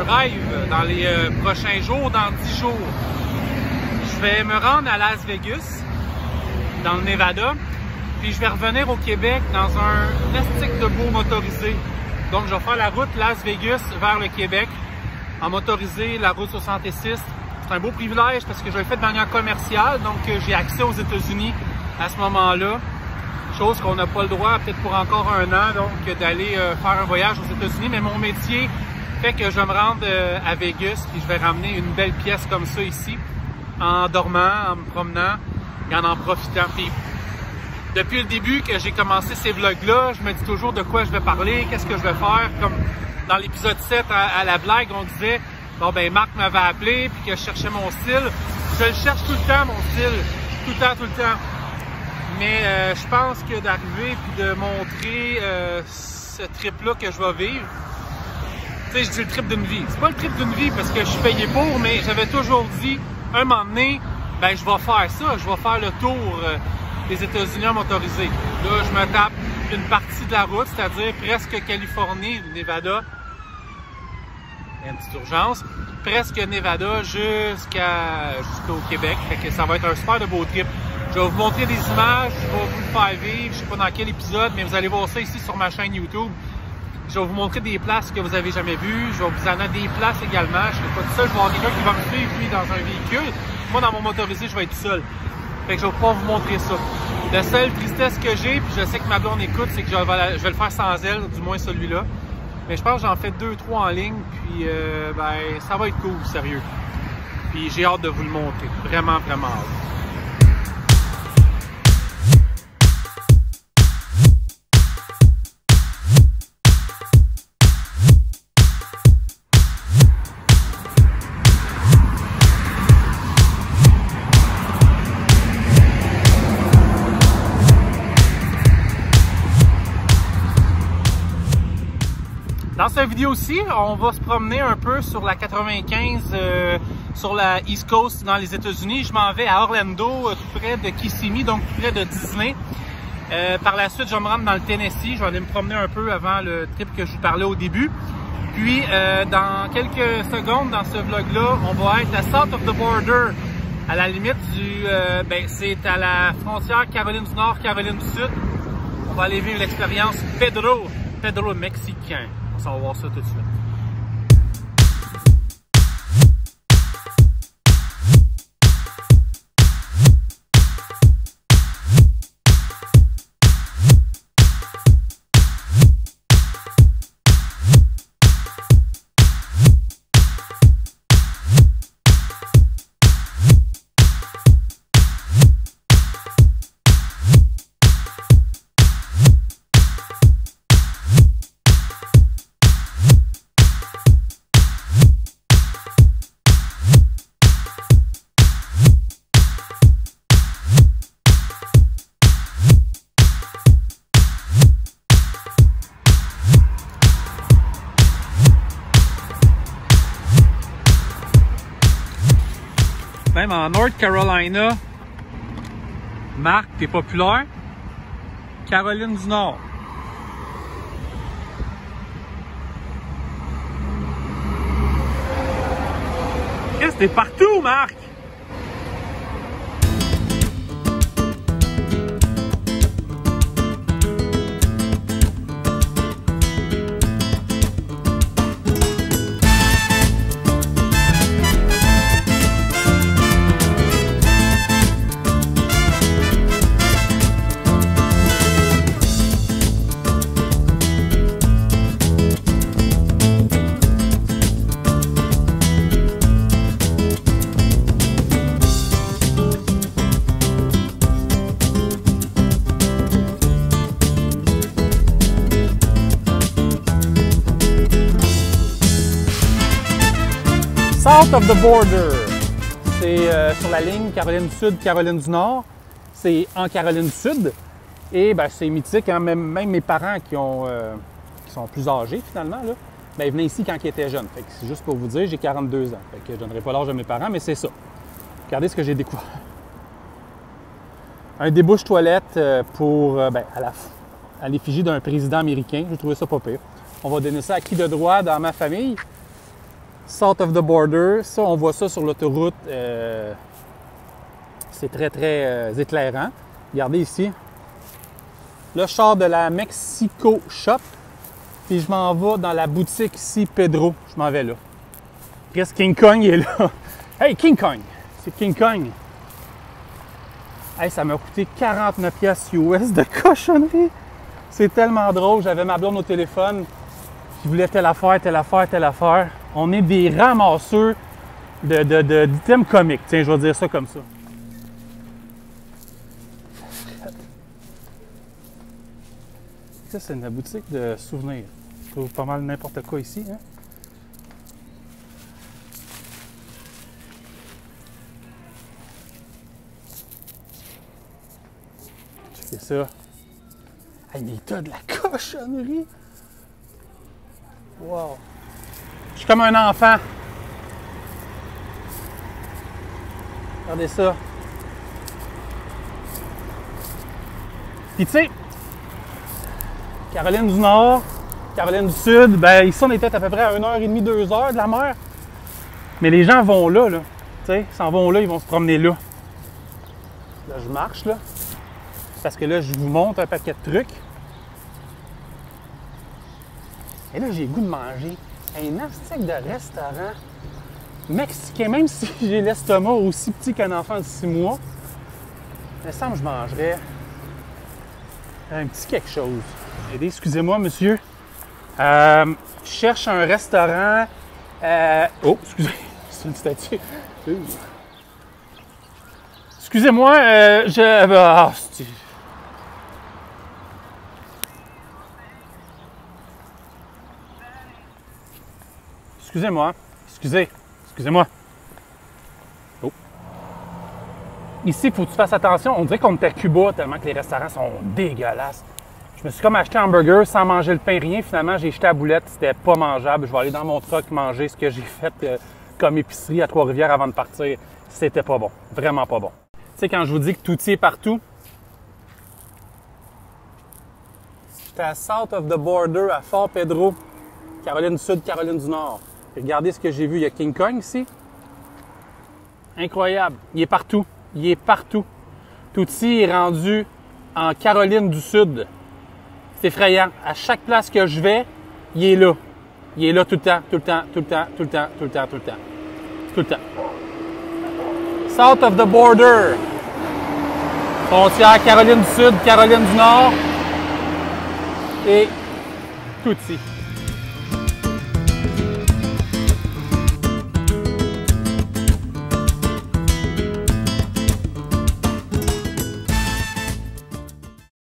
un rêve dans les prochains jours, dans 10 jours. Je vais me rendre à Las Vegas, dans le Nevada, puis je vais revenir au Québec dans un plastique de beau motorisé. Donc, je vais faire la route Las Vegas vers le Québec en motorisé, la route 66. C'est un beau privilège parce que je l'ai fait de manière commerciale, donc j'ai accès aux États-Unis à ce moment-là. Chose qu'on n'a pas le droit, peut-être pour encore un an, donc d'aller faire un voyage aux États-Unis. Mais mon métier fait que je vais me rendre à Vegas et je vais ramener une belle pièce comme ça ici, en dormant, en me promenant et en profitant. Puis, depuis le début que j'ai commencé ces vlogs-là, je me dis toujours de quoi je vais parler, qu'est-ce que je vais faire. Comme dans l'épisode 7, à la blague, on disait, bon ben Marc m'avait appelé puis que je cherchais mon style. Je le cherche tout le temps, mon style. Tout le temps. Mais je pense que d'arriver puis de montrer ce trip-là que je vais vivre, tu sais, je dis le trip d'une vie. C'est pas le trip d'une vie parce que je suis payé pour, mais j'avais toujours dit, un moment donné, ben je vais faire ça, je vais faire le tour des États-Unis en motorisé. Là, je me tape une partie de la route, c'est-à-dire presque Californie, Nevada. Il y a une petite urgence. Presque Nevada jusqu'au Québec. Fait que ça va être un super de beau trip. Je vais vous montrer des images, je vais vous le faire vivre, je sais pas dans quel épisode, mais vous allez voir ça ici sur ma chaîne YouTube. Je vais vous montrer des places que vous avez jamais vues, je vais vous en donner des places également. Je ne serai pas tout seul, je vais avoir quelqu'un qui va me suivre, lui, dans un véhicule. Moi, dans mon motorisé, je vais être tout seul. Fait que je vais pouvoir vous montrer ça. La seule tristesse que j'ai, puis je sais que ma blonde écoute, c'est que je vais le faire sans elle, du moins celui-là. Mais je pense que j'en fais 2-3 en ligne, puis ben, ça va être cool, sérieux. Puis j'ai hâte de vous le montrer. Vraiment, vraiment hâte. Dans cette vidéo-ci, on va se promener un peu sur la 95, sur la East Coast dans les États-Unis. Je m'en vais à Orlando, tout près de Kissimmee, donc tout près de Disney. Par la suite, je vais me rendre dans le Tennessee. Je vais aller me promener un peu avant le trip que je vous parlais au début. Puis, dans quelques secondes, dans ce vlog-là, on va être à South of the Border, à la limite du... c'est à la frontière Caroline du Nord, Caroline du Sud. On va aller vivre l'expérience Pedro mexicain. On va voir ça tout de suite. Même en North Carolina, Marc, t'es populaire. Caroline du Nord. Qu'est-ce que t'es partout, Marc? South of the Border, c'est sur la ligne Caroline du Sud, Caroline du Nord. C'est en Caroline du Sud. Et ben, c'est mythique, hein? Même mes parents qui sont plus âgés finalement, là, ben, ils venaient ici quand ils étaient jeunes. C'est juste pour vous dire, j'ai 42 ans. Fait que je ne donnerai pas l'âge de mes parents, mais c'est ça. Regardez ce que j'ai découvert. Un débouche-toilette pour, à l'effigie d'un président américain. J'ai trouvé ça pas pire. On va donner ça à qui de droit dans ma famille? South of the border. Ça, on voit ça sur l'autoroute. C'est très, très éclairant. Regardez ici. Là, je sors de la Mexico Shop. Puis je m'en vais dans la boutique ici, Pedro. Je m'en vais là. Chris King Kong est là. Hey, King Kong! C'est King Kong. Hey, ça m'a coûté 49 pièces US de cochonnerie. C'est tellement drôle. J'avais ma blonde au téléphone. Je voulais telle affaire, telle affaire, telle affaire. On est des ramasseurs d'items comiques. Tiens, je vais dire ça comme ça. Ça, c'est une boutique de souvenirs. Je trouve pas mal n'importe quoi ici. Hein? C'est ça. Hey, mais t'as de la cochonnerie! Wow! Je suis comme un enfant. Regardez ça. Puis tu sais, Caroline du Nord, Caroline du Sud, ben ici on était à peu près à 1h30, 2h de la mer. Mais les gens vont là, tu sais, ils s'en vont là, ils vont se promener là. Là, je marche, là. Parce que là, je vous montre un paquet de trucs. Et là, j'ai le goût de manger un astique de restaurant mexicain, même si j'ai l'estomac aussi petit qu'un enfant de 6 mois. Il me semble que je mangerais un petit quelque chose. Excusez-moi, monsieur. Je cherche un restaurant. Oh, excusez, c'est une statue. Excusez-moi, Excusez-moi. Excusez-moi. Oh. Ici, il faut que tu fasses attention. On dirait qu'on est à Cuba tellement que les restaurants sont dégueulasses. Je me suis comme acheté un hamburger sans manger le pain, rien. Finalement, j'ai jeté la boulette. C'était pas mangeable. Je vais aller dans mon truck manger ce que j'ai fait comme épicerie à Trois-Rivières avant de partir. C'était pas bon. Vraiment pas bon. Tu sais, quand je vous dis que tout y est partout, j'étais à South of the Border, à Fort Pedro, Caroline du Sud, Caroline du Nord. Et regardez ce que j'ai vu. Il y a King Kong ici. Incroyable. Il est partout. Il est partout. Tootsie est rendu en Caroline du Sud. C'est effrayant. À chaque place que je vais, il est là. Il est là tout le temps, tout le temps, tout le temps, tout le temps, tout le temps, tout le temps. Tout le temps. South of the border. Frontière Caroline du Sud, Caroline du Nord. Et Tootsie.